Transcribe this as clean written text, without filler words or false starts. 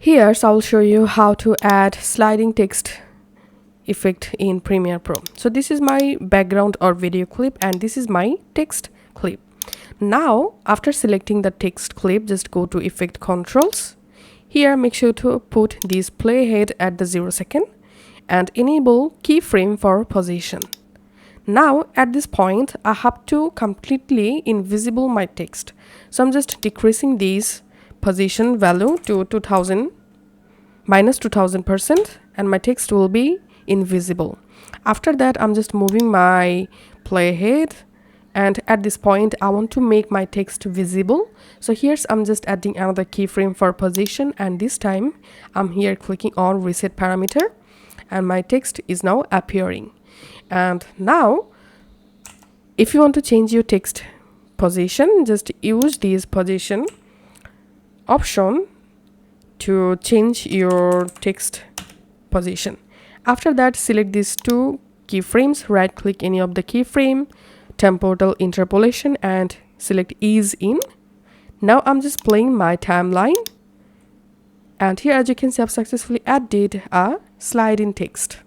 Here, I'll show you how to add sliding text effect in Premiere Pro. So this is my background or video clip and this is my text clip. Now, after selecting the text clip, just go to Effect Controls. Here, make sure to put this playhead at the 0 second and enable keyframe for position. Now, at this point, I have to completely invisible my text. So I'm just decreasing this position value to minus 2000% and my text will be invisible. After that, I'm just moving my playhead and at this point I want to make my text visible. So here's I'm just adding another keyframe for position and this time I'm here clicking on reset parameter and my text is now appearing. And now if you want to change your text position, just use this position option to change your text position. After that, select these two keyframes, right click any of the keyframe, temporal interpolation and select ease in. Now I'm just playing my timeline and here as you can see I've successfully added a slide in text.